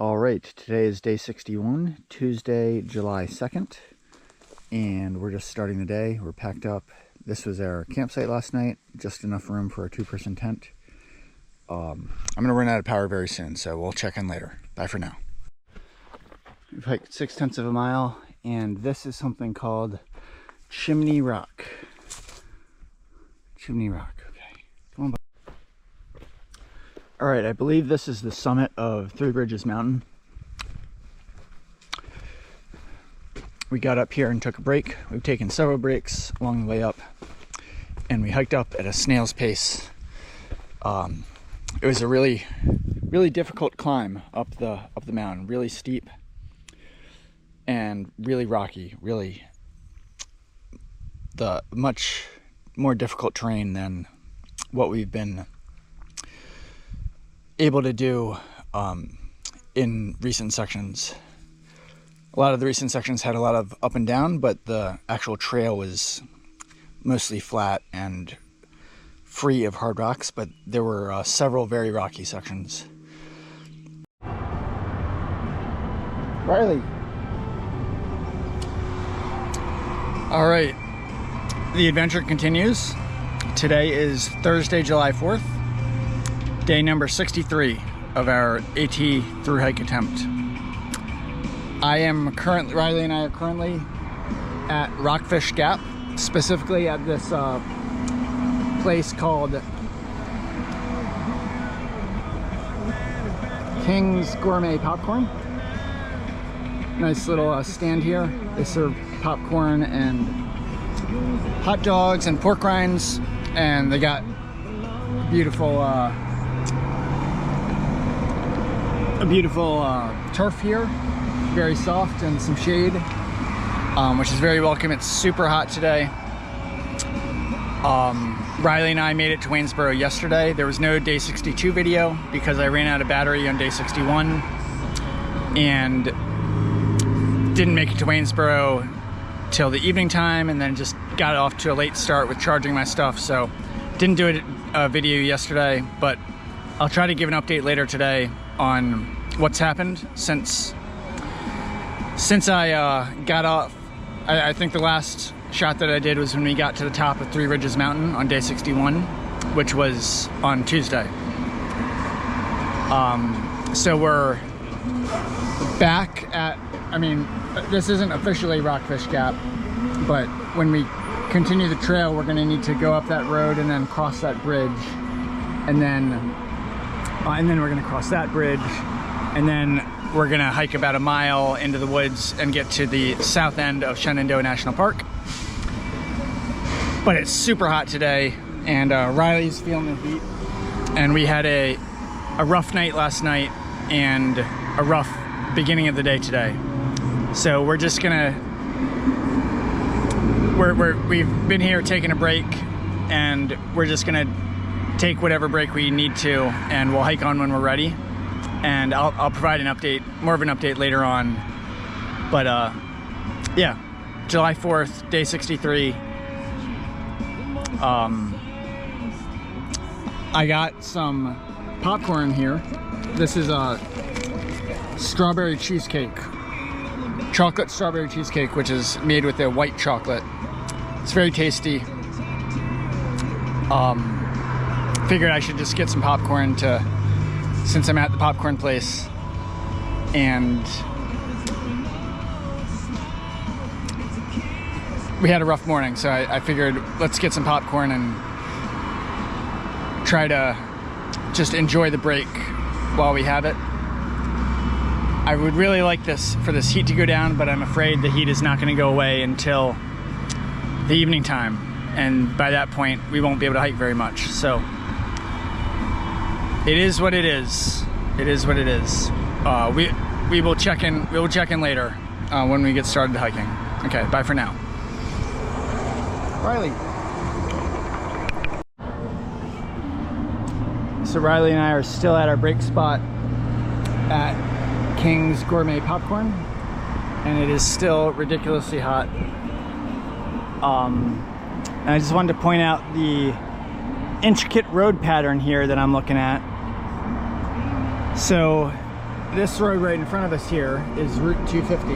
All right, today is day 61, Tuesday, July 2nd, and we're just starting the day. We're packed up. This was our campsite last night, just enough room for a two-person tent. I'm going to run out of power very soon, so we'll check in later. Bye for now. We've hiked 0.6 of a mile, and this is something called Chimney Rock. Chimney Rock, okay. Come on, buddy. All right, I believe this is the summit of Three Bridges Mountain. We got up here and took a break. We've taken several breaks along the way up, and we hiked up at a snail's pace. It was a really difficult climb up the mountain, really steep and really rocky, really the much more difficult terrain than what we've been able to do in recent sections. A lot of the recent sections had a lot of up and down, but the actual trail was mostly flat and free of hard rocks, but there were several very rocky sections. Riley. All right, the adventure continues. Today is Thursday, July 4th, day number 63 of our AT through hike attempt. Riley and I are currently at Rockfish Gap, specifically at this place called King's Gourmet Popcorn. Nice little stand here. They serve popcorn and hot dogs and pork rinds, and they got a beautiful turf here, very soft and some shade, which is very welcome. It's super hot today. Riley and I made it to Waynesboro yesterday. There was no day 62 video because I ran out of battery on day 61 and didn't make it to Waynesboro till the evening time, and then just got off to a late start with charging my stuff, so didn't do a video yesterday, but I'll try to give an update later today on what's happened since I got off. I think the last shot that I did was when we got to the top of Three Bridges Mountain on day 61, which was on Tuesday. So we're back at, this isn't officially Rockfish Gap, but when we continue the trail, we're going to need to go up that road and then cross that bridge, and then we're going to cross that bridge, and then we're going to hike about a mile into the woods and get to the south end of Shenandoah National Park. But it's super hot today, and Riley's feeling the heat, and we had a rough night last night and a rough beginning of the day today. So we're just gonna, we've been here taking a break, and we're just gonna take whatever break we need to, and we'll hike on when we're ready. And I'll provide an update, more of an update later on. But yeah, July 4th, day 63. I got some popcorn here. This is a strawberry cheesecake. Chocolate strawberry cheesecake, which is made with a white chocolate. It's very tasty. Figured I should just get some popcorn since I'm at the popcorn place. And we had a rough morning, so I figured let's get some popcorn and try to just enjoy the break while we have it. I would really like for this heat to go down, but I'm afraid the heat is not going to go away until the evening time, and by that point we won't be able to hike very much. So it is what it is. It is what it is. We will check in. We will check in later when we get started hiking. Okay, bye for now. Riley. So Riley and I are still at our break spot at King's Gourmet Popcorn, and it is still ridiculously hot. And I just wanted to point out the intricate road pattern here that I'm looking at. So this road right in front of us here is Route 250.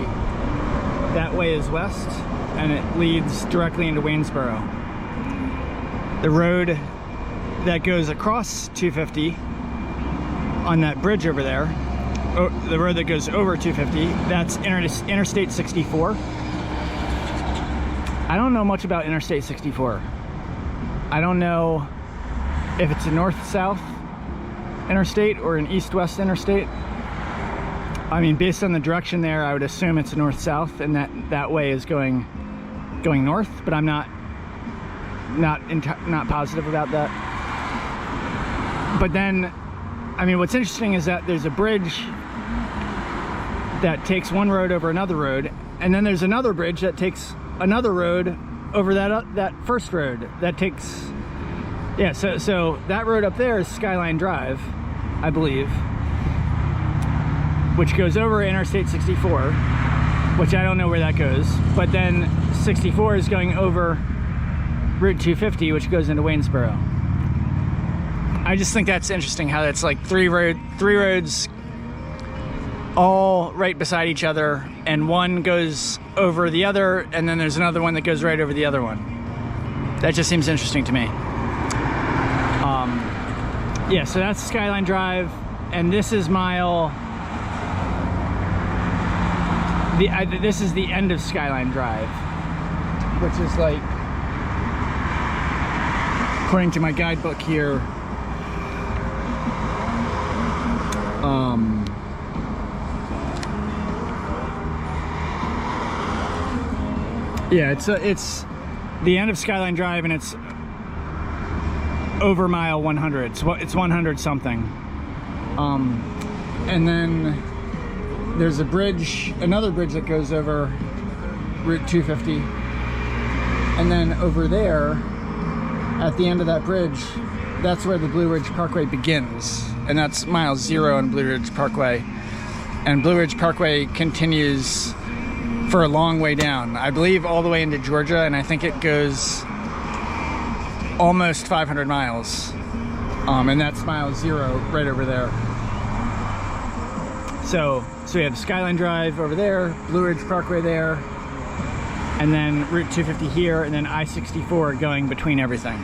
That way is west, and it leads directly into Waynesboro. The road that goes across 250 on that bridge over there, the road that goes over 250, that's Interstate 64. I don't know much about Interstate 64. I don't know if it's a north-south interstate or an east-west interstate. I mean, based on the direction there, I would assume it's north-south, and that way is going north, but I'm not positive about that. But then, I mean, what's interesting is that there's a bridge that takes one road over another road, and then there's another bridge that takes another road over that first road that takes, yeah, so that road up there is Skyline Drive, I believe, which goes over Interstate 64, which I don't know where that goes, but then 64 is going over Route 250, which goes into Waynesboro. I just think that's interesting how that's like three roads all right beside each other, and one goes over the other, and then there's another one that goes right over the other one. That just seems interesting to me. Yeah, so that's Skyline Drive, and this is this is the end of Skyline Drive, which is like, according to my guidebook here, yeah, it's the end of Skyline Drive, and it's over mile 100. It's 100 something. And then there's a bridge, another bridge that goes over Route 250. And then over there, at the end of that bridge, that's where the Blue Ridge Parkway begins. And that's mile 0 on Blue Ridge Parkway. And Blue Ridge Parkway continues for a long way down. I believe all the way into Georgia, and I think it goes almost 500 miles. And that's mile 0 right over there. So we have Skyline Drive over there, Blue Ridge Parkway there, and then Route 250 here, and then I-64 going between everything.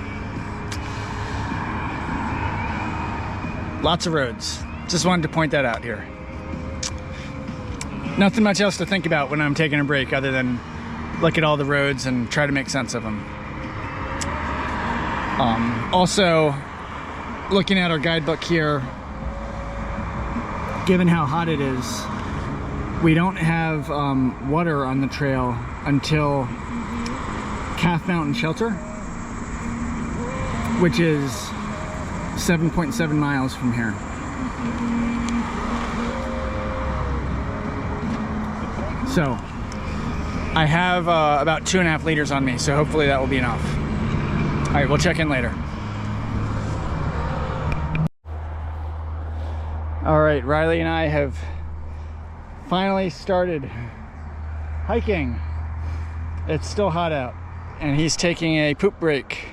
Lots of roads. Just wanted to point that out here. Nothing much else to think about when I'm taking a break other than look at all the roads and try to make sense of them. Also, looking at our guidebook here, given how hot it is, we don't have water on the trail until Calf Mountain Shelter, which is 7.7 miles from here. So I have about 2.5 liters on me, so hopefully that will be enough. All right, we'll check in later. All right, Riley and I have finally started hiking. It's still hot out, and he's taking a poop break.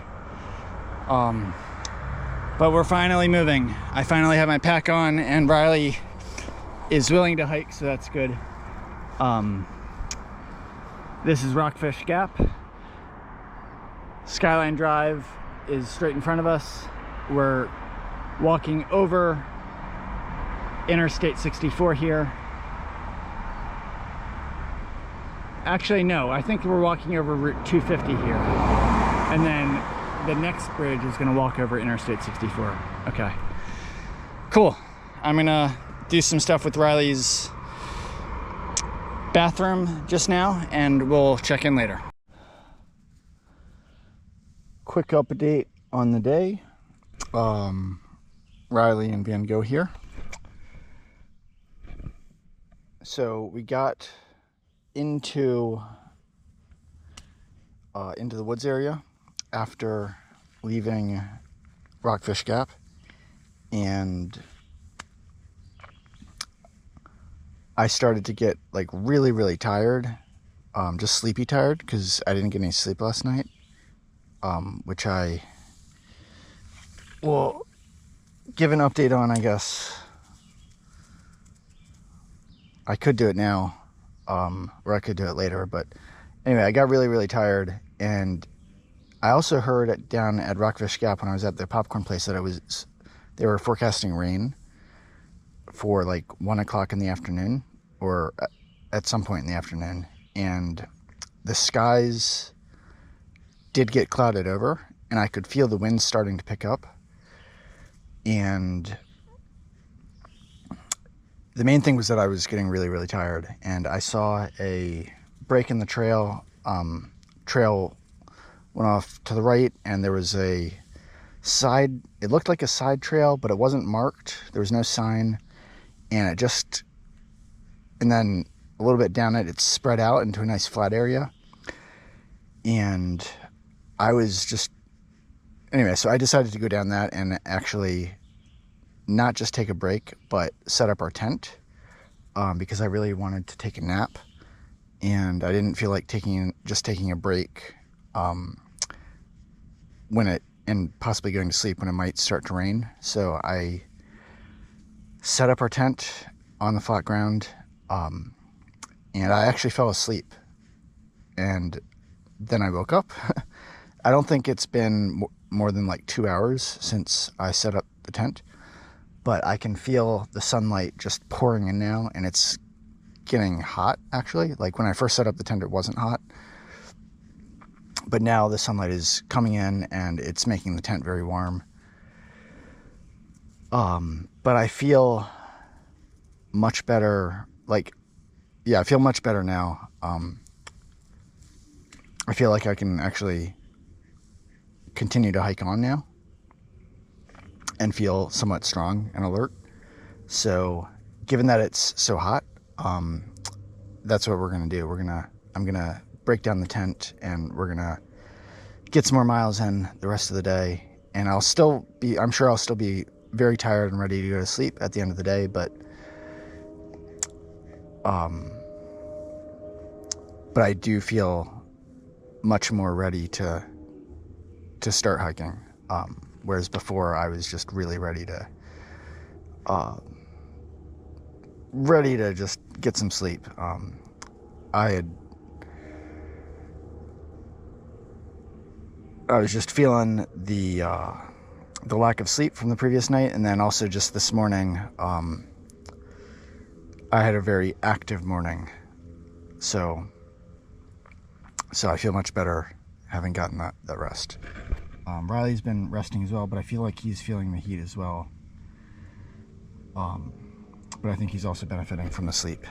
But we're finally moving. I finally have my pack on, and Riley is willing to hike, so that's good. This is Rockfish Gap. Skyline Drive is straight in front of us. We're walking over Interstate 64 here. Actually, no, I think we're walking over Route 250 here. And then the next bridge is gonna walk over Interstate 64. Okay, cool. I'm gonna do some stuff with Riley's bathroom just now, and we'll check in later. Quick update on the day. Riley and Van Gogh here. So we got into the woods area after leaving Rockfish Gap, and I started to get like really tired, just sleepy tired, because I didn't get any sleep last night, which I will give an update on, I guess, I could do it now, or I could do it later. But anyway, I got really, really tired, and I also heard down at Rockfish Gap when I was at the popcorn place that they were forecasting rain for like 1 o'clock in the afternoon, or at some point in the afternoon, and the skies did get clouded over, and I could feel the wind starting to pick up. And the main thing was that I was getting really, really tired, and I saw a break in the trail. Trail went off to the right, and there was a side, it looked like a side trail, but it wasn't marked. There was no sign, and then a little bit down it spread out into a nice flat area. And anyway, so I decided to go down that and actually not just take a break, but set up our tent, because I really wanted to take a nap, and I didn't feel like taking a break, and possibly going to sleep when it might start to rain. So I set up our tent on the flat ground, and I actually fell asleep, and then I woke up. I don't think it's been more than like 2 hours since I set up the tent, but I can feel the sunlight just pouring in now, and it's getting hot, actually. Like when I first set up the tent, it wasn't hot, but now the sunlight is coming in, and it's making the tent very warm. But I feel much better. I feel much better now. I feel like I can actually continue to hike on now and feel somewhat strong and alert. So given that it's so hot, that's what we're going to do. I'm going to break down the tent, and we're going to get some more miles in the rest of the day. And I'm sure I'll still be very tired and ready to go to sleep at the end of the day, but I do feel much more ready to start hiking. Whereas before I was just really ready to just get some sleep. I was just feeling the lack of sleep from the previous night, and then also just this morning, I had a very active morning, so I feel much better having gotten that rest. Riley's been resting as well, but I feel like he's feeling the heat as well. But I think he's also benefiting from the sleep.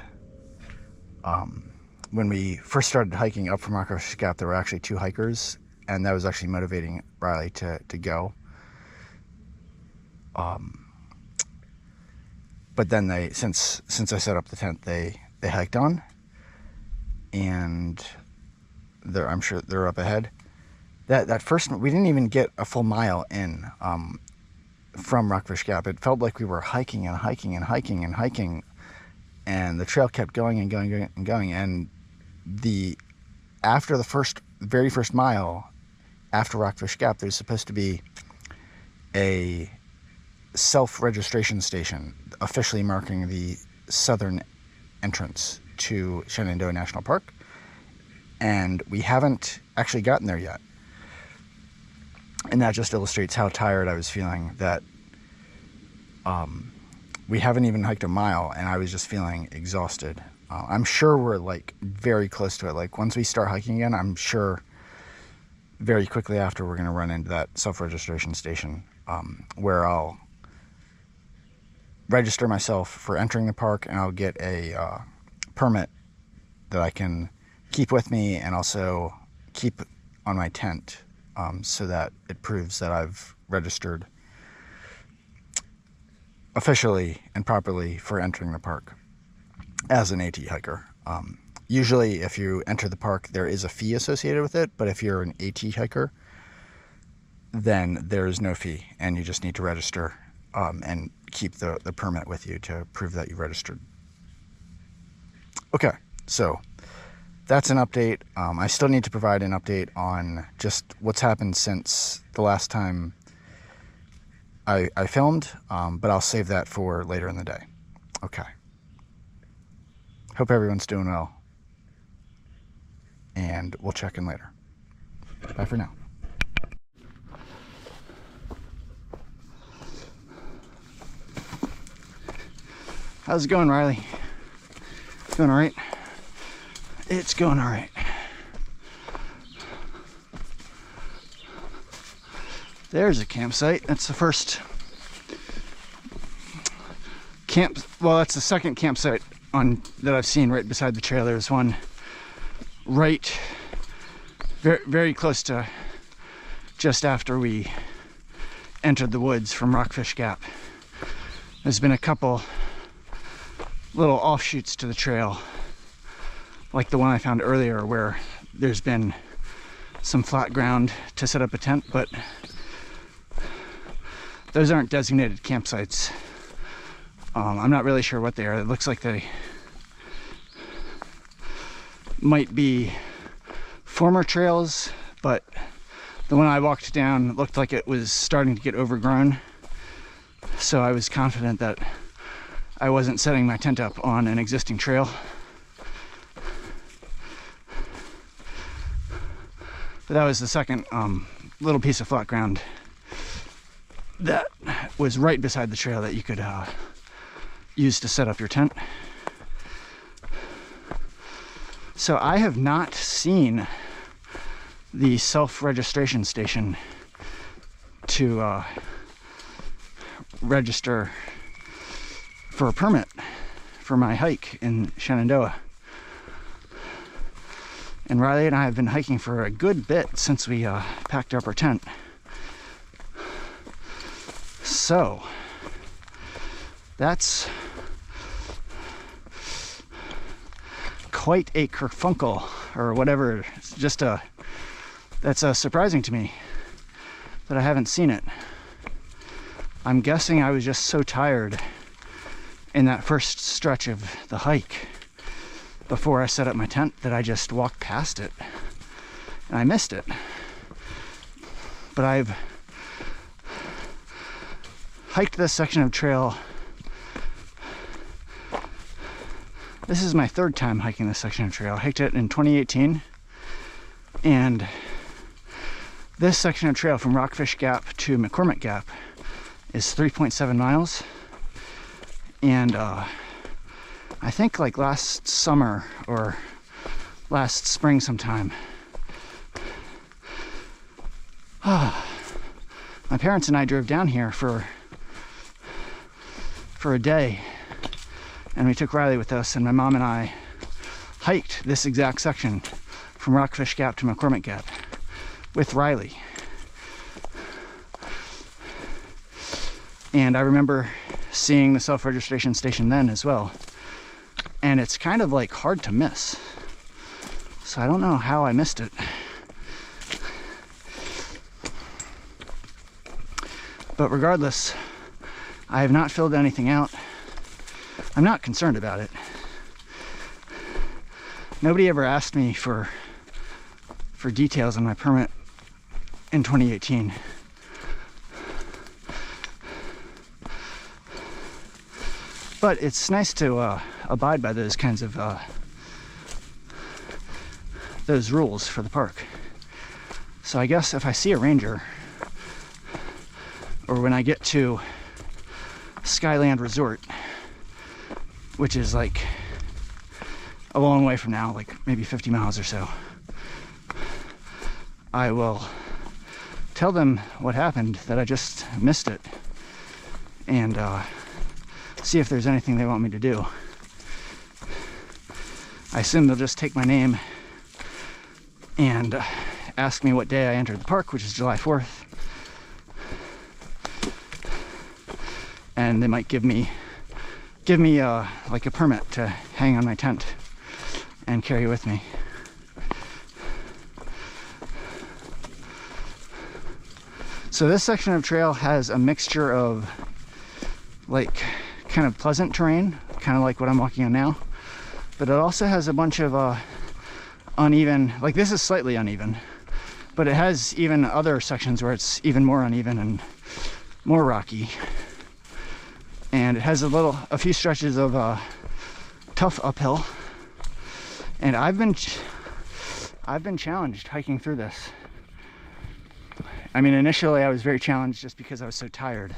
When we first started hiking up from Rockfish Gap, there were actually 2 hikers, and that was actually motivating Riley to go. But then since I set up the tent, they hiked on, and I'm sure they're up ahead. That first, we didn't even get a full mile in from Rockfish Gap. It felt like we were hiking and hiking and hiking and hiking, and the trail kept going and going and going. And after the very first mile after Rockfish Gap, there's supposed to be a self-registration station officially marking the southern entrance to Shenandoah National Park, and we haven't actually gotten there yet. And that just illustrates how tired I was feeling, that we haven't even hiked a mile, and I was just feeling exhausted. I'm sure we're like very close to it. Like once we start hiking again, I'm sure very quickly after we're going to run into that self-registration station, where I'll register myself for entering the park, and I'll get a permit that I can keep with me and also keep on my tent, so that it proves that I've registered officially and properly for entering the park as an AT hiker. Usually if you enter the park, there is a fee associated with it, but if you're an AT hiker, then there is no fee, and you just need to register and keep the permit with you to prove that you registered. Okay, so that's an update. I still need to provide an update on just what's happened since the last time I filmed, but I'll save that for later in the day. Okay. Hope everyone's doing well. And we'll check in later. Bye for now. How's it going, Riley? Going all right? It's going all right. There's a campsite. That's the first camp. Well, that's the second campsite that I've seen right beside the trail. There's one right very, very close to just after we entered the woods from Rockfish Gap. There's been a couple little offshoots to the trail, like the one I found earlier where there's been some flat ground to set up a tent, but those aren't designated campsites. I'm not really sure what they are. It looks like they might be former trails, but the one I walked down looked like it was starting to get overgrown. So I was confident that I wasn't setting my tent up on an existing trail. But that was the second little piece of flat ground that was right beside the trail that you could use to set up your tent. So I have not seen the self-registration station to register for a permit for my hike in Shenandoah. And Riley and I have been hiking for a good bit since we packed up our tent. So that's quite a kerfunkel, or whatever. It's just that's surprising to me that I haven't seen it. I'm guessing I was just so tired in that first stretch of the hike before I set up my tent that I just walked past it and I missed it. But I've hiked this section of trail. This is my third time hiking this section of trail. I hiked it in 2018, and this section of trail from Rockfish Gap to McCormick Gap is 3.7 miles. And I think like last summer or last spring sometime, my parents and I drove down here for a day, and we took Riley with us, and my mom and I hiked this exact section from Rockfish Gap to McCormick Gap with Riley. And I remember seeing the self-registration station then as well, and it's kind of like hard to miss, so I don't know how I missed it. But regardless, I have not filled anything out. I'm not concerned about it. Nobody ever asked me for details on my permit in 2018. But it's nice to abide by those kinds of those rules for the park. So I guess if I see a ranger, or when I get to Skyland Resort, which is like a long way from now, like maybe 50 miles or so, I will tell them what happened, that I just missed it, and see if there's anything they want me to do. I assume they'll just take my name and ask me what day I entered the park, which is July 4th. And they might give me like a permit to hang on my tent and carry with me. So this section of trail has a mixture of like kind of pleasant terrain, kind of like what I'm walking on now, but it also has a bunch of uneven, like this is slightly uneven, but it has even other sections where it's even more uneven and more rocky. And it has a few stretches of tough uphill, And I've been challenged hiking through this. I mean, initially I was very challenged just because I was so tired.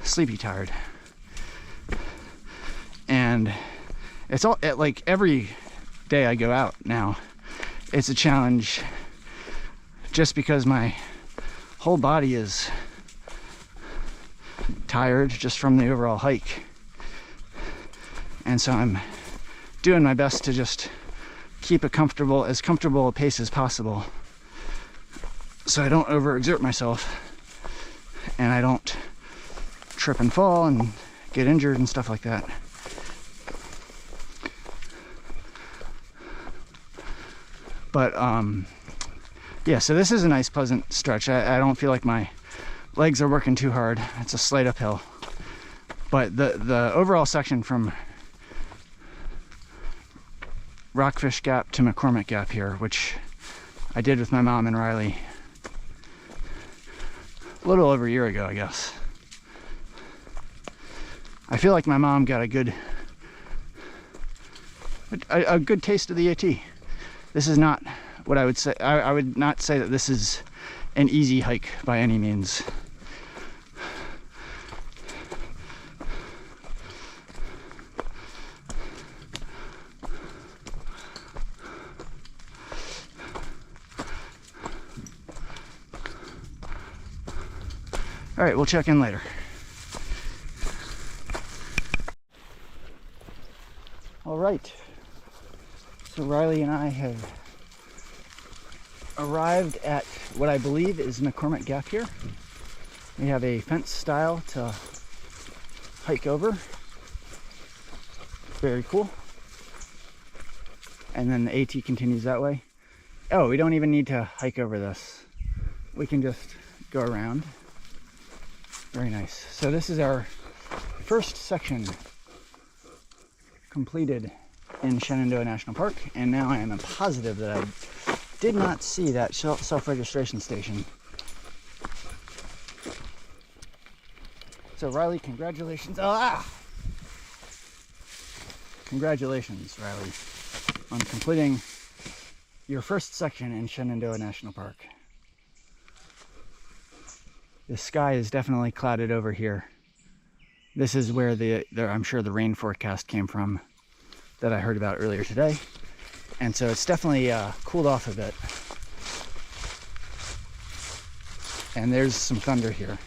Sleepy tired. And it's all like every day I go out now, it's a challenge just because my whole body is tired just from the overall hike. And so I'm doing my best to just keep as comfortable a pace as possible, so I don't overexert myself and I don't trip and fall and get injured and stuff like that. But yeah, so this is a nice pleasant stretch. I don't feel like my legs are working too hard. It's a slight uphill, but the overall section from Rockfish Gap to McCormick Gap here, which I did with my mom and Riley a little over a year ago, I guess. I feel like my mom got a good taste of the AT. This is not what I would say. I would not say that this is an easy hike by any means. All right, we'll check in later. All right, so Riley and I have arrived at what I believe is McCormick Gap here. We have a fence style to hike over. Very cool. And then the AT continues that way. Oh, we don't even need to hike over this. We can just go around. Very nice. So this is our first section completed in Shenandoah National Park, and now I am positive that I did not see that self-registration station. So Riley, congratulations. Congratulations, Riley, on completing your first section in Shenandoah National Park. The sky is definitely clouded over here. This is where I'm sure the rain forecast came from that I heard about earlier today. And so it's definitely cooled off a bit. And there's some thunder here.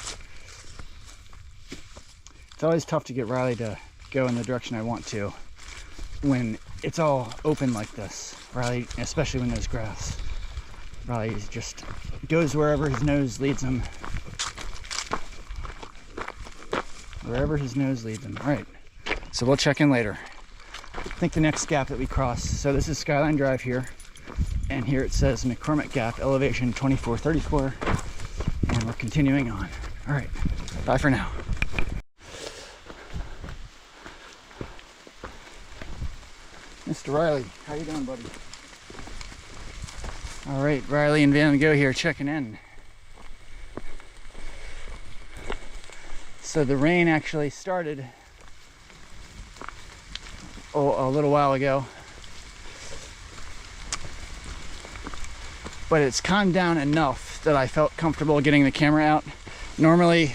It's always tough to get Riley to go in the direction I want to when it's all open like this. Riley, especially when there's grass. Riley just goes wherever his nose leads him. Wherever his nose leads him. All right, so we'll check in later. I think the next gap that we cross, so this is Skyline Drive here, and here it says McCormick Gap, elevation 2434, and we're continuing on. All right, bye for now. Mr. Riley, how you doing, buddy? All right, Riley and Van Gogh here checking in. So the rain actually started a little while ago, but it's calmed down enough that I felt comfortable getting the camera out. Normally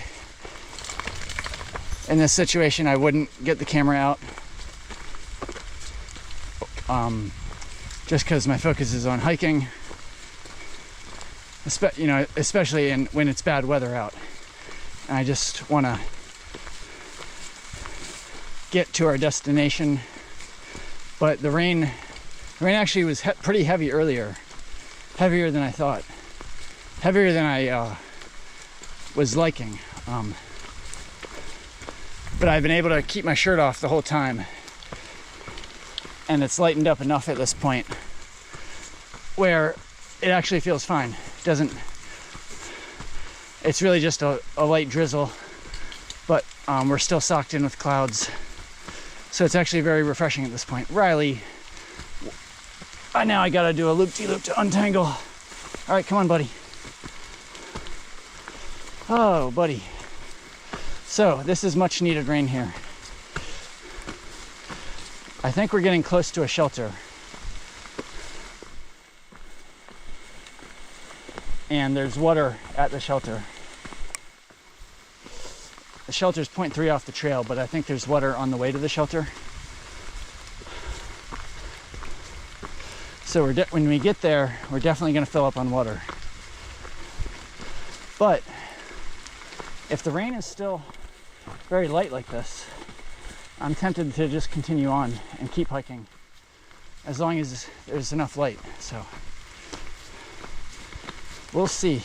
in this situation I wouldn't get the camera out, just because my focus is on hiking, especially when it's bad weather out. And I just want to get to our destination. But the rain actually was pretty heavy earlier. Heavier than I thought. Heavier than I was liking. But I've been able to keep my shirt off the whole time. And it's lightened up enough at this point where it actually feels fine. It's really just a light drizzle, but we're still socked in with clouds. So it's actually very refreshing at this point. Riley, now I gotta do a loop-de-loop to untangle. All right, come on, buddy. Oh, buddy. So this is much needed rain here. I think we're getting close to a shelter. And there's water at the shelter. The shelter's 0.3 off the trail, but I think there's water on the way to the shelter. So when we get there, we're definitely going to fill up on water. But if the rain is still very light like this, I'm tempted to just continue on and keep hiking as long as there's enough light. So we'll see.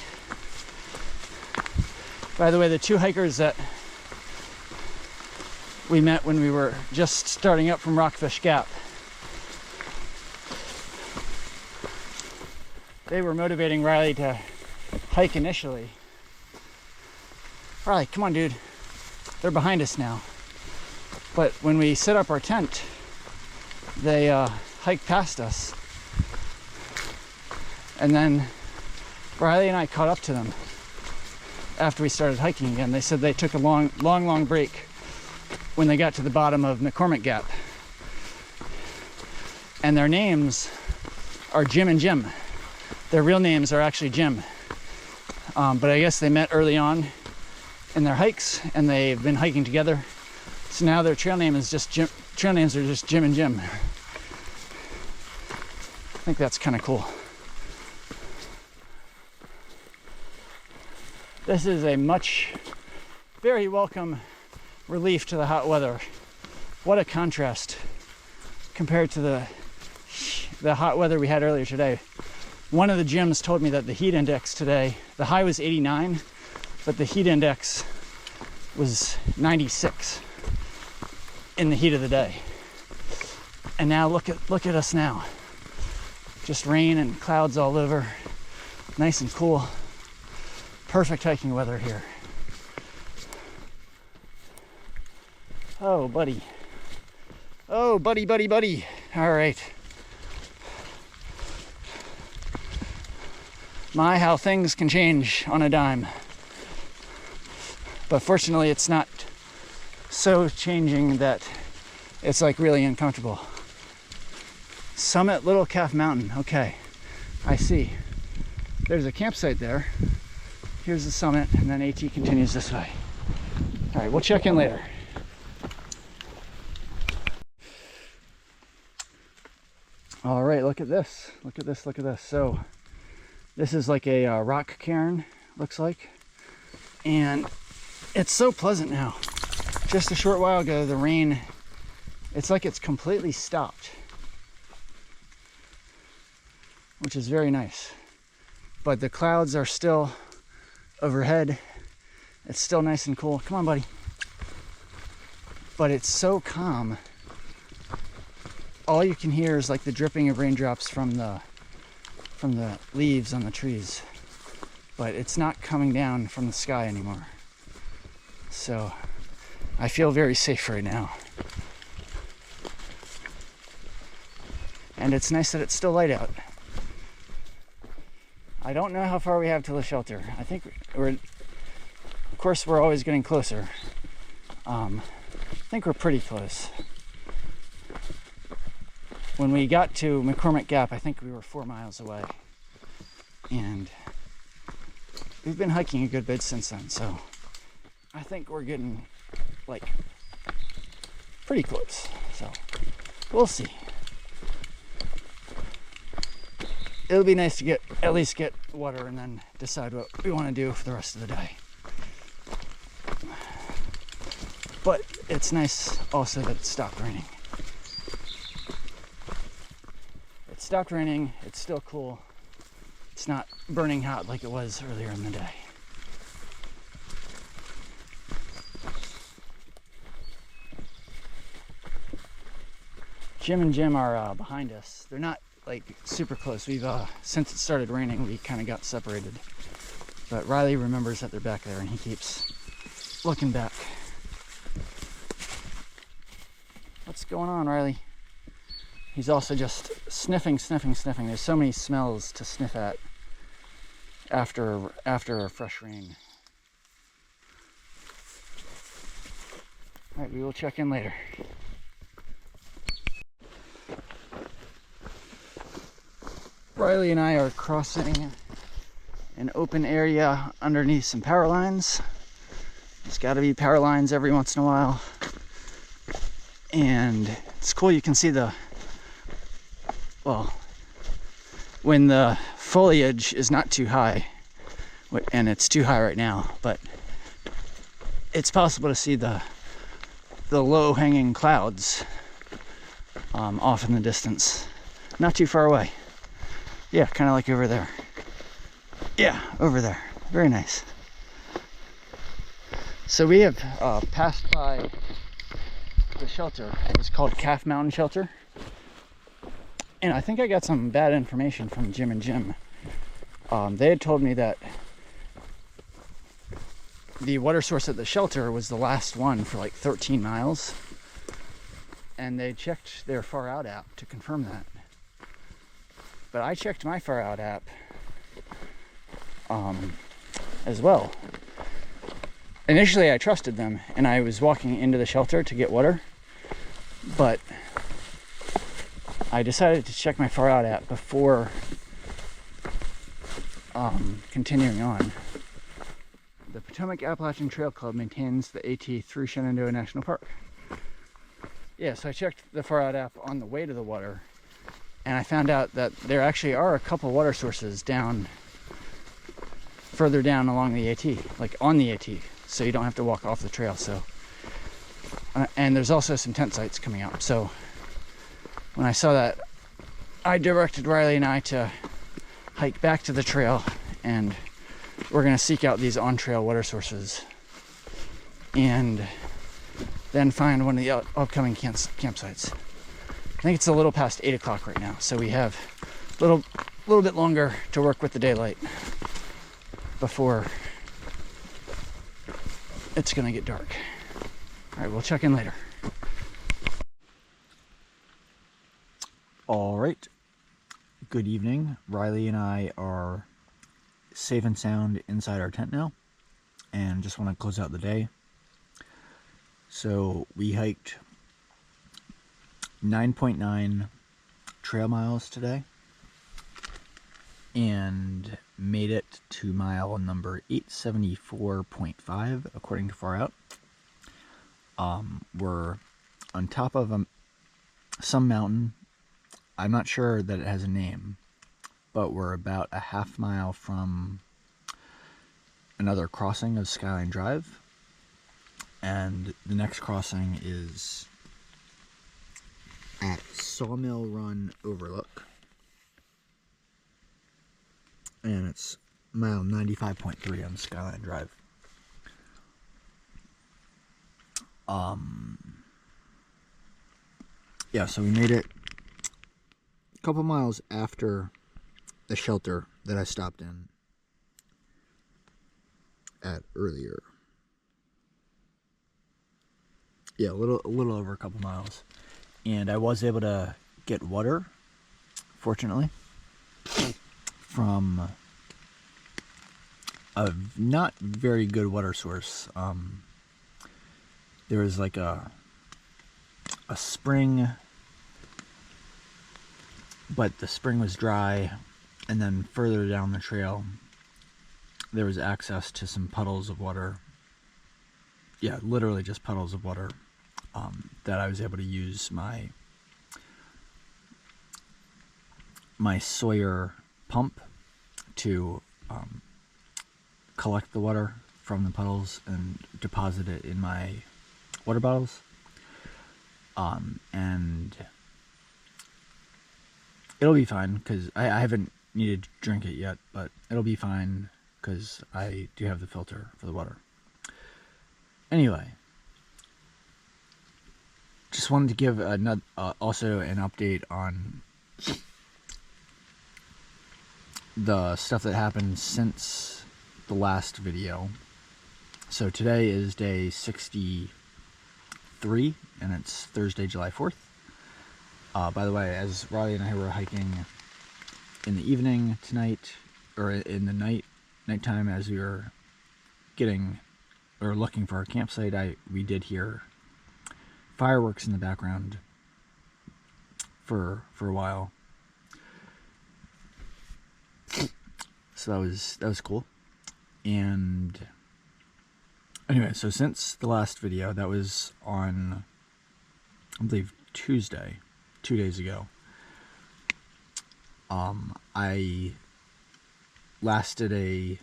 By the way, the two hikers that we met when we were just starting up from Rockfish Gap, they were motivating Riley to hike initially. Riley, come on, dude. They're behind us now. But when we set up our tent, they hiked past us. And then Riley and I caught up to them after we started hiking again. They said they took a long break when they got to the bottom of McCormick Gap. And their names are Jim and Jim. Their real names are actually Jim. But I guess they met early on in their hikes and they've been hiking together. So now their trail name is just Jim. Trail names are just Jim and Jim. I think that's kind of cool. This is a very welcome relief to the hot weather. What a contrast compared to the hot weather we had earlier today. One of the gyms told me that the heat index today, the high was 89, but the heat index was 96 in the heat of the day. And now look at us now. Just rain and clouds all over. Nice and cool. Perfect hiking weather here. Oh, buddy. Oh, buddy. All right. My, how things can change on a dime. But fortunately, it's not so changing that it's like really uncomfortable. Summit Little Calf Mountain. Okay, I see. There's a campsite there. Here's the summit, and then AT continues this way. All right, we'll check in later. All right, look at this. Look at this. So this is like a rock cairn, looks like. And it's so pleasant now. Just a short while ago, the rain, it's like it's completely stopped, which is very nice. But the clouds are still overhead. It's still nice and cool. Come on, buddy. But it's so calm. All you can hear is like the dripping of raindrops from the leaves on the trees. But it's not coming down from the sky anymore. So I feel very safe right now. And it's nice that it's still light out. I don't know how far we have to the shelter. I think of course, we're always getting closer. I think we're pretty close. When we got to McCormick Gap, I think we were 4 miles away. And we've been hiking a good bit since then, so I think we're getting like pretty close. So we'll see. It'll be nice to at least get water and then decide what we want to do for the rest of the day. But it's nice also that it stopped raining. It stopped raining, it's still cool. It's not burning hot like it was earlier in the day. Jim and Jim are behind us. They're not like super close. We've since it started raining, we kind of got separated. But Riley remembers that they're back there and he keeps looking back. What's going on, Riley? He's also just sniffing. There's so many smells to sniff at after a fresh rain. All right, we will check in later. Riley and I are crossing an open area underneath some power lines. There's got to be power lines every once in a while. And it's cool, you can see when the foliage is not too high, and it's too high right now, but it's possible to see the low-hanging clouds off in the distance. Not too far away. Yeah, kind of like over there. Yeah, over there. Very nice. So we have passed by the shelter. It was called Calf Mountain Shelter. And I think I got some bad information from Jim and Jim. They had told me that the water source at the shelter was the last one for like 13 miles. And they checked their Far Out app to confirm that. But I checked my Far Out app as well. Initially I trusted them and I was walking into the shelter to get water, but I decided to check my Far Out app before continuing on. The Potomac Appalachian Trail Club maintains the AT through Shenandoah National Park. Yeah, so I checked the Far Out app on the way to the water, and I found out that there actually are a couple water sources further down along the AT, like on the AT, so you don't have to walk off the trail. So, and there's also some tent sites coming up. So when I saw that, I directed Riley and I to hike back to the trail, and we're going to seek out these on-trail water sources and then find one of the upcoming campsites. I think it's a little past 8 o'clock right now, so we have a little bit longer to work with the daylight before it's going to get dark. All right, we'll check in later. All right, good evening. Riley and I are safe and sound inside our tent now, and just want to close out the day. So we hiked 9.9 trail miles today and made it to mile number 874.5 according to Far Out. We're on top of some mountain. I'm not sure that it has a name, but we're about a half mile from another crossing of Skyline Drive, and the next crossing is at Sawmill Run Overlook, and it's mile 95.3 on Skyline Drive. Yeah, so we made it a couple miles after the shelter that I stopped in at earlier. Yeah, a little over a couple miles. And I was able to get water, fortunately, from a not very good water source. There was like a spring, but the spring was dry, and then further down the trail there was access to some puddles of water. Yeah, literally just puddles of water that I was able to use my Sawyer pump to collect the water from the puddles and deposit it in my water bottles. And it'll be fine because I haven't needed to drink it yet, but it'll be fine because I do have the filter for the water. Anyway, just wanted to give also an update on the stuff that happened since the last video. So today is day 63, and it's Thursday, July 4th. By the way, as Riley and I were hiking in the evening tonight, or in the nighttime, as we were looking for our campsite, we did hear fireworks in the background for a while. So that was cool. And anyway, so since the last video, that was on, I believe, Tuesday, 2 days ago, I last did an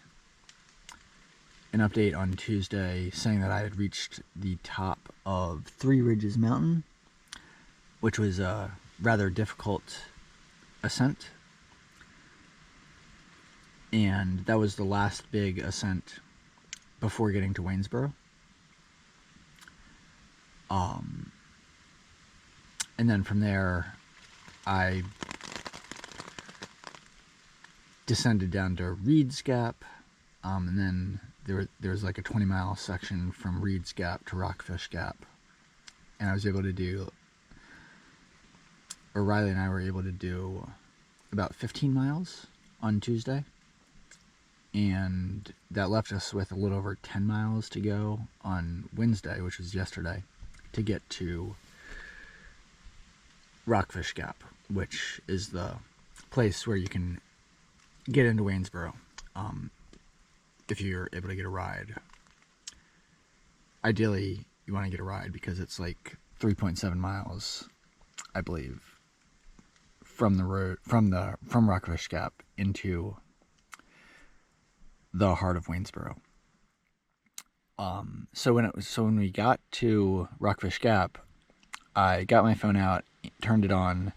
update on Tuesday saying that I had reached the top of Three Ridges Mountain, which was a rather difficult ascent. And that was the last big ascent before getting to Waynesboro. And then from there, I descended down to Reed's Gap, and then there was like a 20-mile section from Reed's Gap to Rockfish Gap, and I was able to do, or Riley and I were able to do about 15 miles on Tuesday, and that left us with a little over 10 miles to go on Wednesday, which was yesterday, to get to Rockfish Gap, which is the place where you can get into Waynesboro, if you're able to get a ride. Ideally, you want to get a ride because it's like 3.7 miles, I believe, from the road, from Rockfish Gap into the heart of Waynesboro. So when we got to Rockfish Gap, I got my phone out, turned it on,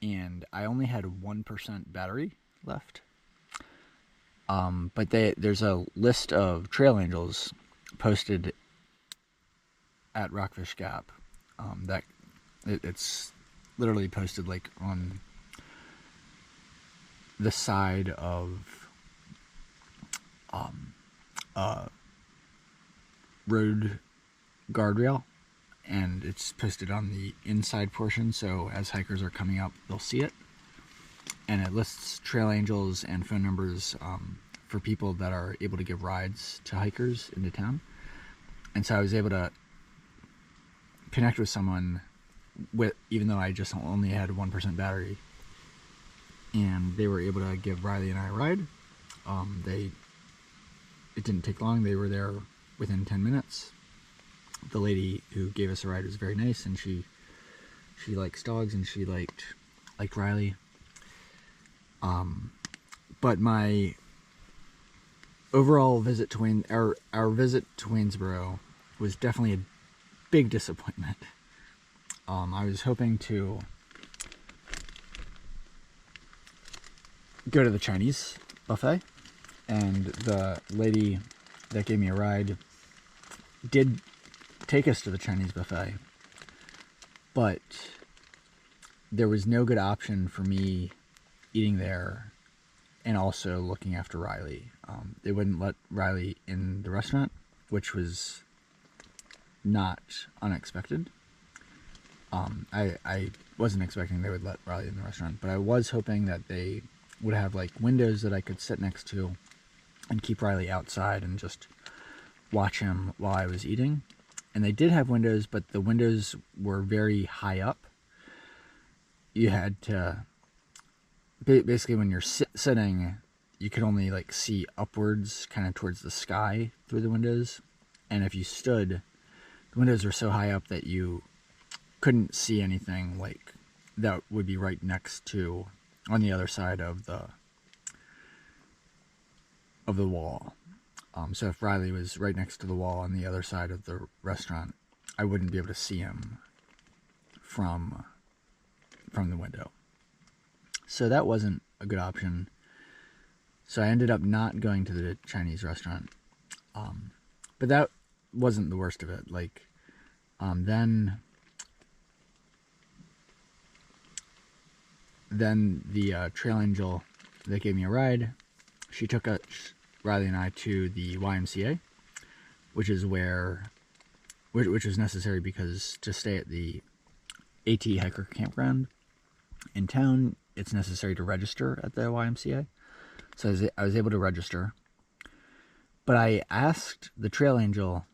and I only had 1% battery left. But there's a list of trail angels posted at Rockfish Gap. It's literally posted like on the side of road guardrail, and it's posted on the inside portion, so as hikers are coming up, they'll see it. And it lists trail angels and phone numbers for people that are able to give rides to hikers into town. And so I was able to connect with someone even though I just only had 1% battery, and they were able to give Riley and I a ride. It didn't take long. They were there within 10 minutes. The lady who gave us a ride was very nice, and she likes dogs, and she liked Riley. But my overall visit to our visit to Waynesboro was definitely a big disappointment. I was hoping to go to the Chinese buffet, and the lady that gave me a ride did take us to the Chinese buffet, but there was no good option for me eating there and also looking after Riley. They wouldn't let Riley in the restaurant, which was not unexpected. I wasn't expecting they would let Riley in the restaurant, but I was hoping that they would have like windows that I could sit next to and keep Riley outside and just watch him while I was eating. And they did have windows, but the windows were very high up. You had to, basically when you're sitting, you could only like see upwards, kind of towards the sky through the windows. And if you stood, the windows were so high up that you couldn't see anything like that would be right next to, on the other side of the wall. So if Riley was right next to the wall on the other side of the restaurant, I wouldn't be able to see him from the window. So that wasn't a good option. So I ended up not going to the Chinese restaurant. But that wasn't the worst of it. Like, then the trail angel that gave me a ride, she took Riley and I to the YMCA, which is which was necessary because to stay at the AT hiker campground in town, it's necessary to register at the YMCA. So I was able to register, but I asked the trail angel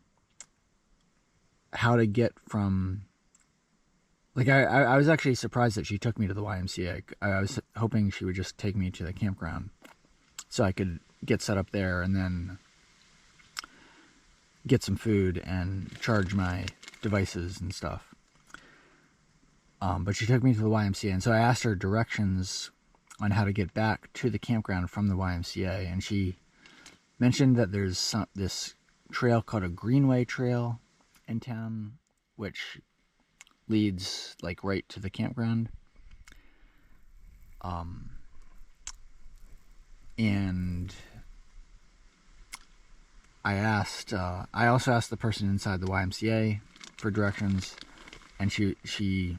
how to get from, like, I was actually surprised that she took me to the YMCA. I was hoping she would just take me to the campground. so I could get set up there and then get some food and charge my devices and stuff. But she took me to the YMCA, and so I asked her directions on how to get back to the campground from the YMCA, and she mentioned that there's this trail called a Greenway Trail in town, which leads like right to the campground. And I also asked the person inside the YMCA for directions, and she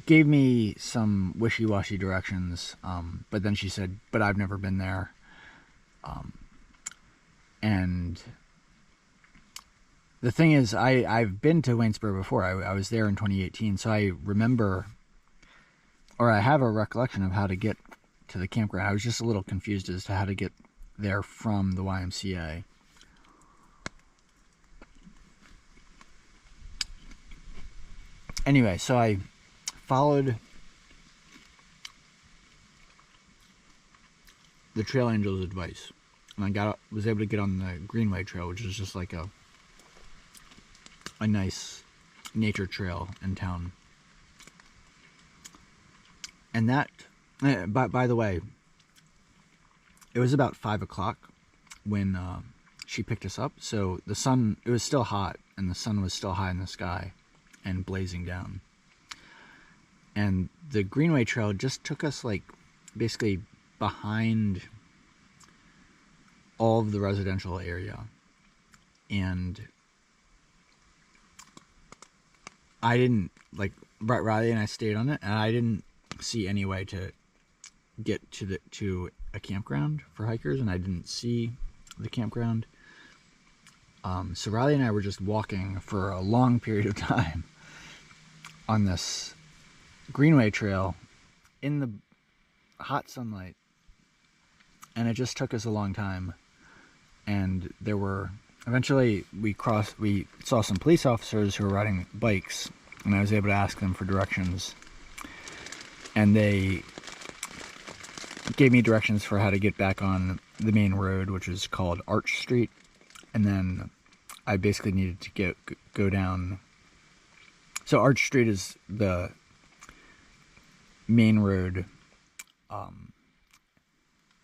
gave me some wishy-washy directions, but then she said, but I've never been there. And the thing is, I've been to Waynesboro before. I was there in 2018, so I remember, or I have a recollection of how to get to the campground. I was just a little confused as to how to get there from the YMCA. Anyway, so I followed the trail angel's advice, and I was able to get on the Greenway Trail, which is just like a nice nature trail in town. And that, by the way, it was about 5 o'clock when she picked us up, so the sun, it was still hot, and the sun was still high in the sky and blazing down. And the Greenway Trail just took us like basically behind all of the residential area, and I didn't, like, Riley and I stayed on it, and I didn't see any way to get to a campground for hikers, and I didn't see the campground. So Riley and I were just walking for a long period of time on this Greenway Trail in the hot sunlight, and it just took us a long time. And there were, eventually we saw some police officers who were riding bikes, and I was able to ask them for directions, and they gave me directions for how to get back on the main road, which is called Arch Street. And then I basically needed to go down. So Arch Street is the main road,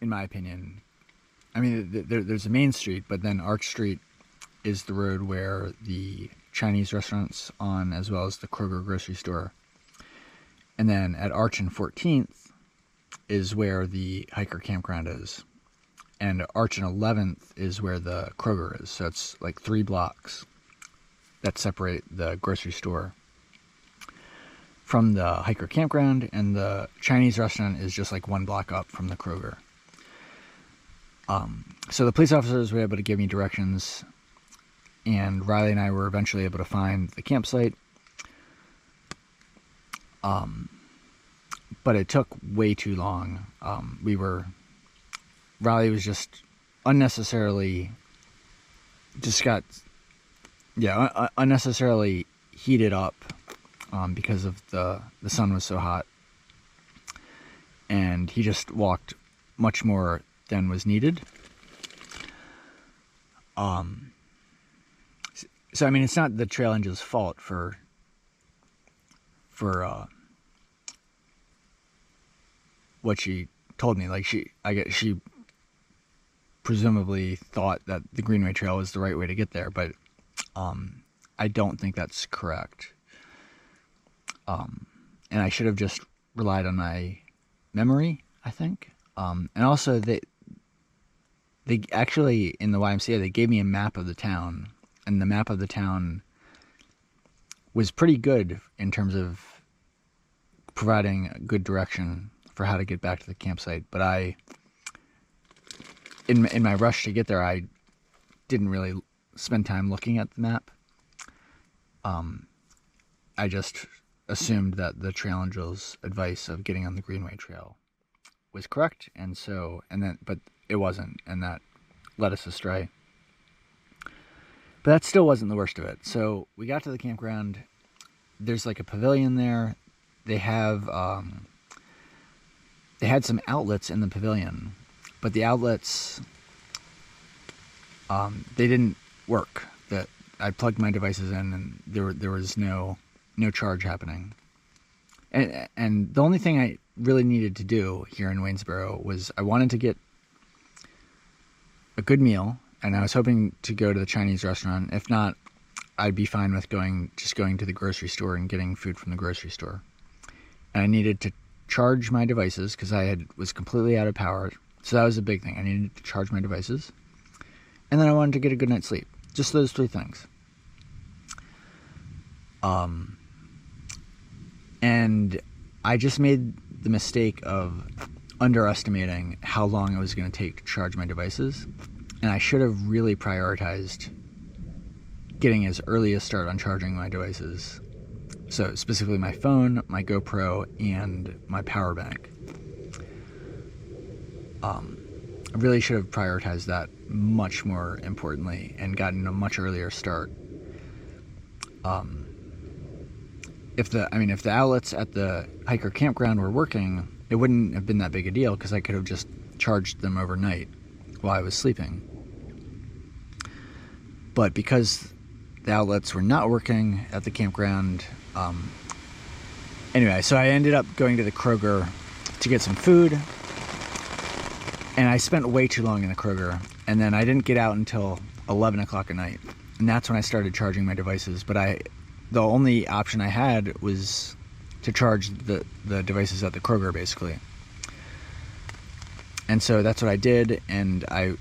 in my opinion. I mean, there's a main street, but then Arch Street is the road where the Chinese restaurant's on, as well as the Kroger grocery store. And then at Arch and 14th is where the hiker campground is. And Arch and 11th is where the Kroger is. So it's like 3 blocks that separate the grocery store from the hiker campground, and the Chinese restaurant is just like 1 block up from the Kroger. So the police officers were able to give me directions, and Riley and I were eventually able to find the campsite. But it took way too long. Riley was just unnecessarily heated up because of the sun was so hot, and he just walked much more than was needed. So I mean, it's not the trail angel's fault for what she told me. Like, she presumably thought that the Greenway Trail was the right way to get there, but I don't think that's correct. And I should have just relied on my memory, I think. And also, they actually, in the YMCA, they gave me a map of the town, and the map of the town was pretty good in terms of providing good direction for how to get back to the campsite. But in my rush to get there, I didn't really spend time looking at the map. I just assumed that the trail angel's advice of getting on the Greenway Trail was correct, but it wasn't, and that led us astray. But that still wasn't the worst of it. So we got to the campground. There's like a pavilion there. They have they had some outlets in the pavilion, but the outlets, they didn't work. That I plugged my devices in, and there was no charge happening. And the only thing I really needed to do here in Waynesboro was I wanted to get a good meal, and I was hoping to go to the Chinese restaurant. If not, I'd be fine with just going to the grocery store and getting food from the grocery store. And I needed to charge my devices because was completely out of power. So that was a big thing. I needed to charge my devices. And then I wanted to get a good night's sleep. Just those three things. And I just made the mistake of underestimating how long it was going to take to charge my devices. And I should have really prioritized getting as early a start on charging my devices. So specifically my phone, my GoPro, and my power bank. I really should have prioritized that much more importantly and gotten a much earlier start. If the outlets at the hiker campground were working, it wouldn't have been that big a deal because I could have just charged them overnight while I was sleeping. But because the outlets were not working at the campground, anyway, so I ended up going to the Kroger to get some food, and I spent way too long in the Kroger, and then I didn't get out until 11 o'clock at night, and that's when I started charging my devices. But the only option I had was to charge the devices at the Kroger, basically. And so that's what I did, and I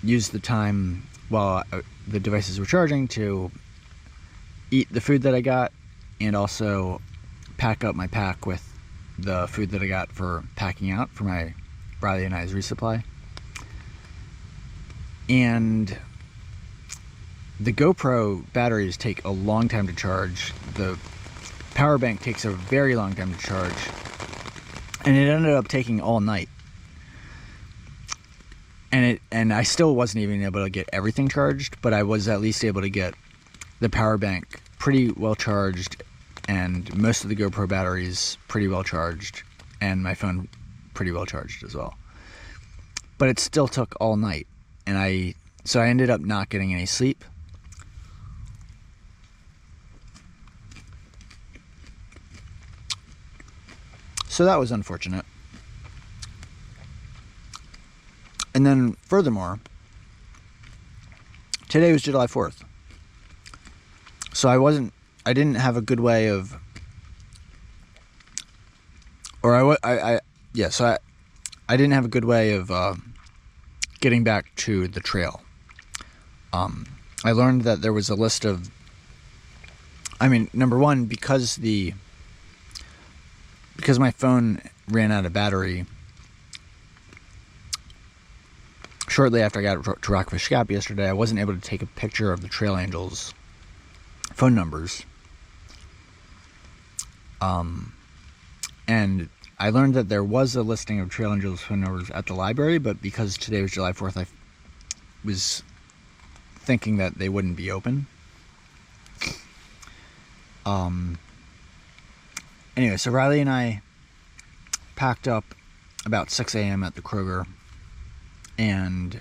used the time while the devices were charging to eat the food that I got, and also pack up my pack with the food that I got for packing out for my Riley and I's resupply. And the GoPro batteries take a long time to charge. The power bank takes a very long time to charge. And it ended up taking all night. And I still wasn't even able to get everything charged, but I was at least able to get the power bank pretty well charged, and most of the GoPro batteries pretty well charged, and my phone pretty well charged as well. But it still took all night, and so I ended up not getting any sleep. So that was unfortunate. And then furthermore, today was July 4th. So I didn't have a good way of, I didn't have a good way of getting back to the trail. I learned that there was a list of, number one, because my phone ran out of battery shortly after I got to Rockfish Gap yesterday, I wasn't able to take a picture of the Trail Angels' phone numbers. And I learned that there was a listing of Trail Angels' phone numbers at the library, but because today was July 4th, I was thinking that they wouldn't be open. Anyway, so Riley and I packed up about 6 a.m. at the Kroger, and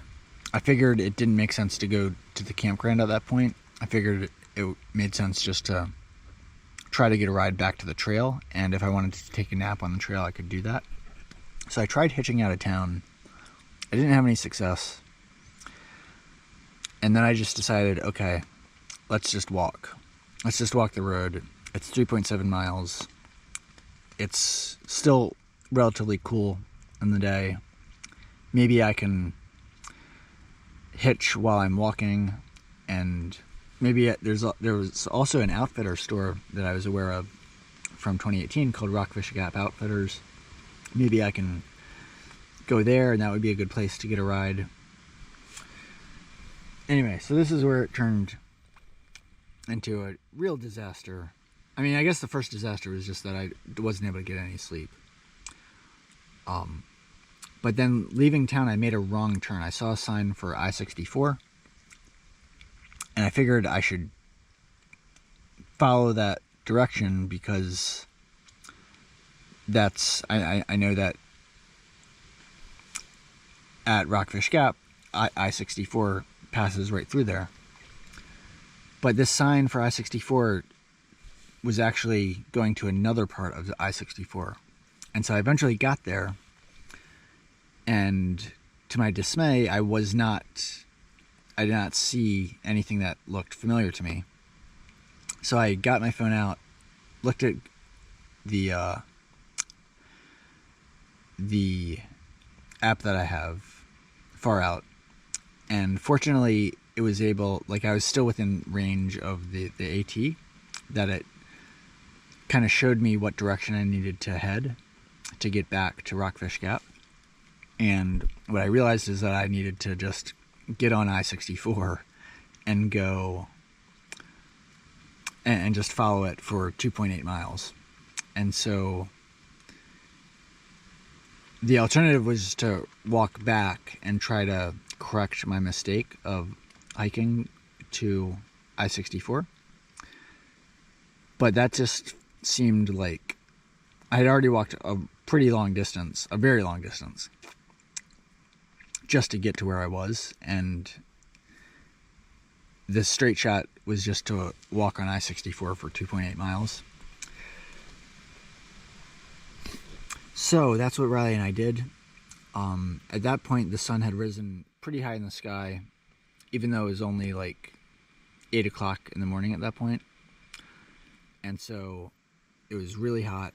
I figured it didn't make sense to go to the campground at that point. I figured it made sense just to try to get a ride back to the trail, and if I wanted to take a nap on the trail, I could do that. So I tried hitching out of town. I didn't have any success. And then I just decided, okay, let's just walk. Let's just walk the road. It's 3.7 miles. It's still relatively cool in the day. Maybe I can hitch while I'm walking, and maybe there was also an outfitter store that I was aware of from 2018 called Rockfish Gap Outfitters. Maybe I can go there, and that would be a good place to get a ride. Anyway, so this is where it turned into a real disaster. I guess the first disaster was just that I wasn't able to get any sleep. But then leaving town, I made a wrong turn. I saw a sign for I-64, and I figured I should follow that direction because I know that at Rockfish Gap, I-64 passes right through there. But this sign for I-64 was actually going to another part of the I-64. And so I eventually got there, and to my dismay, I did not see anything that looked familiar to me. So I got my phone out, looked at the app that I have, Far Out, and fortunately it was able, like, I was still within range of the AT, that it kind of showed me what direction I needed to head to get back to Rockfish Gap. And what I realized is that I needed to just get on I-64 and go and just follow it for 2.8 miles. And so the alternative was to walk back and try to correct my mistake of hiking to I-64. But that just seemed like I had already walked a pretty long distance, a very long distance, just to get to where I was. And the straight shot was just to walk on I-64 for 2.8 miles. So that's what Riley and I did. At that point, the sun had risen pretty high in the sky, even though it was only like 8 o'clock in the morning at that point. And so it was really hot.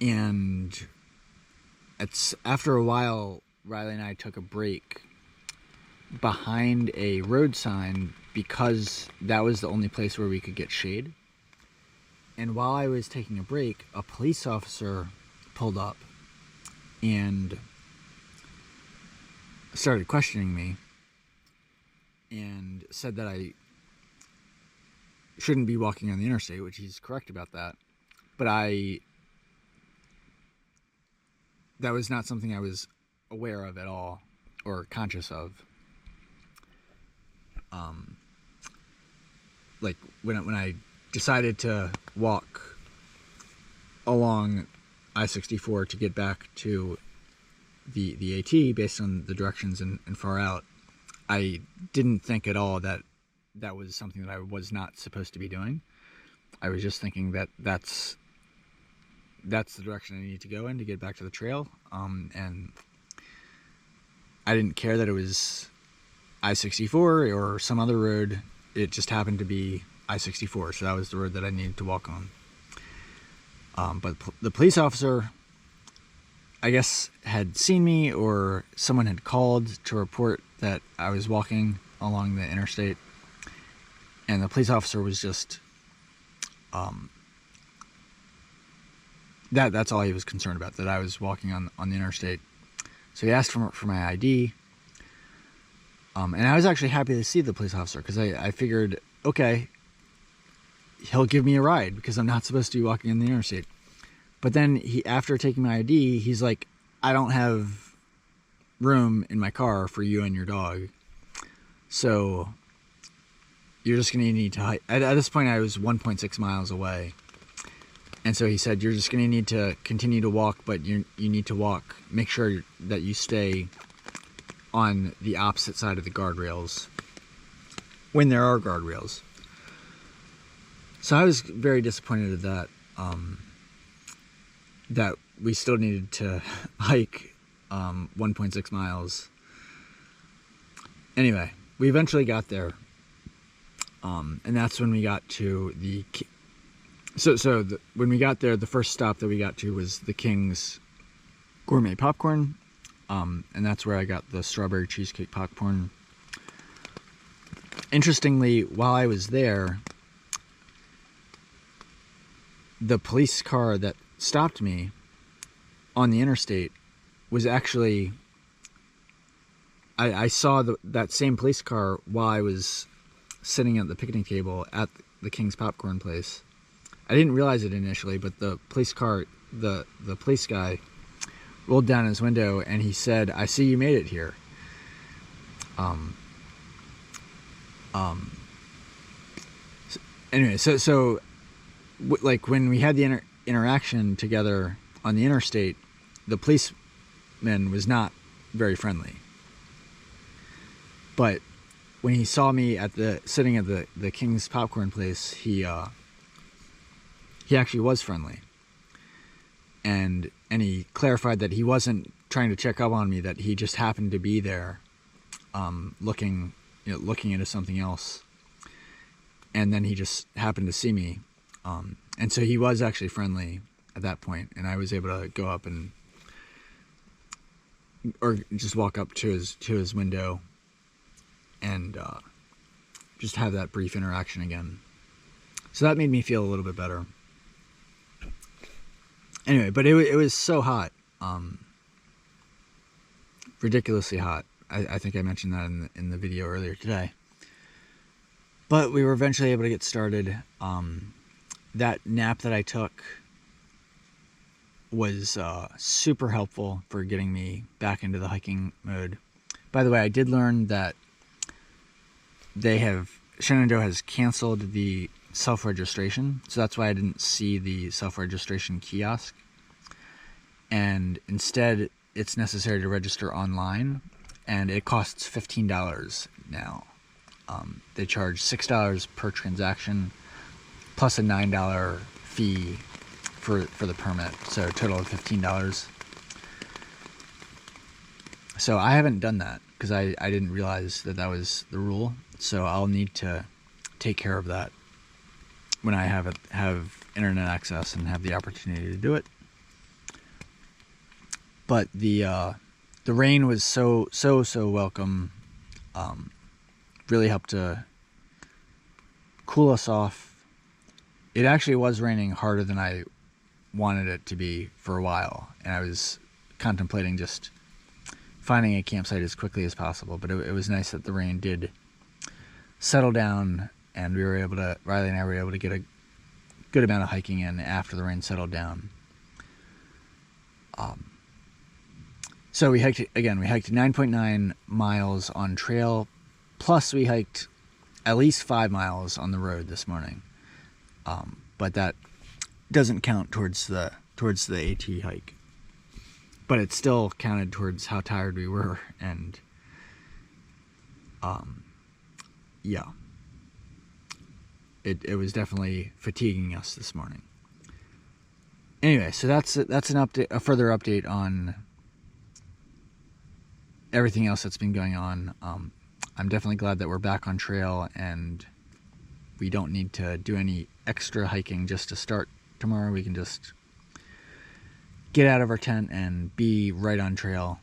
And after a while, Riley and I took a break behind a road sign because that was the only place where we could get shade. And while I was taking a break, a police officer pulled up and started questioning me and said that I shouldn't be walking on the interstate, which he's correct about that. But that was not something I was aware of at all or conscious of. Like when I decided to walk along I-64 to get back to the AT based on the directions and Far Out, I didn't think at all that that was something that I was not supposed to be doing. I was just thinking that that's the direction I need to go in to get back to the trail. And I didn't care that it was I-64 or some other road. It just happened to be I-64, so that was the road that I needed to walk on. But the police officer, I guess, had seen me, or someone had called to report that I was walking along the interstate, and the police officer was just that's all he was concerned about, that I was walking on the interstate. So he asked for my ID, and I was actually happy to see the police officer, because I figured, okay, he'll give me a ride because I'm not supposed to be walking on the interstate. But then after taking my ID, he's like, I don't have room in my car for you and your dog, so you're just going to need to hike. At this point, I was 1.6 miles away. And so he said, you're just going to need to continue to walk, but you need to walk. Make sure that you stay on the opposite side of the guardrails when there are guardrails. So I was very disappointed at that, that we still needed to hike 1.6 miles. Anyway, we eventually got there, and that's when we got to the... when we got there, the first stop that we got to was the King's Gourmet Popcorn, and that's where I got the strawberry cheesecake popcorn. Interestingly, while I was there, the police car that stopped me on the interstate was actually... I saw that same police car while I was sitting at the picnic table at the King's Popcorn place. I didn't realize it initially, but the police car, the police guy rolled down his window and he said, I see you made it here. Anyway, so like when we had the interaction together on the interstate, the policeman was not very friendly. But when he saw me sitting at the King's popcorn place, he actually was friendly. And he clarified that he wasn't trying to check up on me, that he just happened to be there, looking into something else. And then he just happened to see me. And so he was actually friendly at that point, and I was able to go up or just walk up to his window and just have that brief interaction again. So that made me feel a little bit better. Anyway, but it was so hot, ridiculously hot. I think I mentioned that in the video earlier today. But we were eventually able to get started. That nap that I took was super helpful for getting me back into the hiking mode. By the way, I did learn that Shenandoah has canceled the self-registration, so that's why I didn't see the self-registration kiosk. And instead, it's necessary to register online, and it costs $15 now. They charge $6 per transaction, plus a $9 fee for the permit, so a total of $15. So I haven't done that because I didn't realize that was the rule. So I'll need to take care of that when I have internet access and have the opportunity to do it. But the rain was so welcome. Really helped to cool us off. It actually was raining harder than I wanted it to be for a while, and I was contemplating just finding a campsite as quickly as possible. But it was nice that the rain did settle down, and Riley and I were able to get a good amount of hiking in after the rain settled down. So we hiked 9.9 miles on trail, plus we hiked at least 5 miles on the road this morning. But that doesn't count towards the AT hike. But it still counted towards how tired we were, and yeah. It was definitely fatiguing us this morning. Anyway, so that's an update, a further update on everything else that's been going on. I'm definitely glad that we're back on trail and we don't need to do any extra hiking just to start tomorrow. We can just get out of our tent and be right on trail.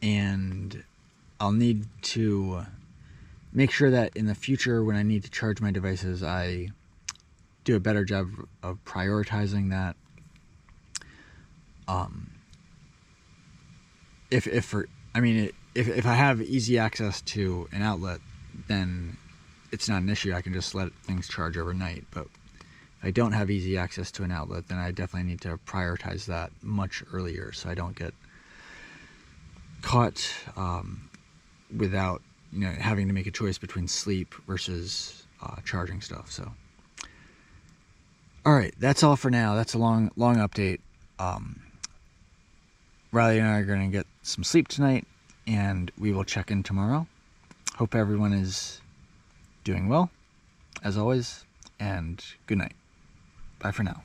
And I'll need to make sure that in the future when I need to charge my devices, I do a better job of prioritizing that. If I have easy access to an outlet, then it's not an issue. I can just let things charge overnight. But if I don't have easy access to an outlet, then I definitely need to prioritize that much earlier so I don't get caught without having to make a choice between sleep versus charging stuff. So, all right, that's all for now. That's a long update. Riley and I are going to get some sleep tonight, and we will check in tomorrow. Hope everyone is doing well, as always, and good night. Bye for now.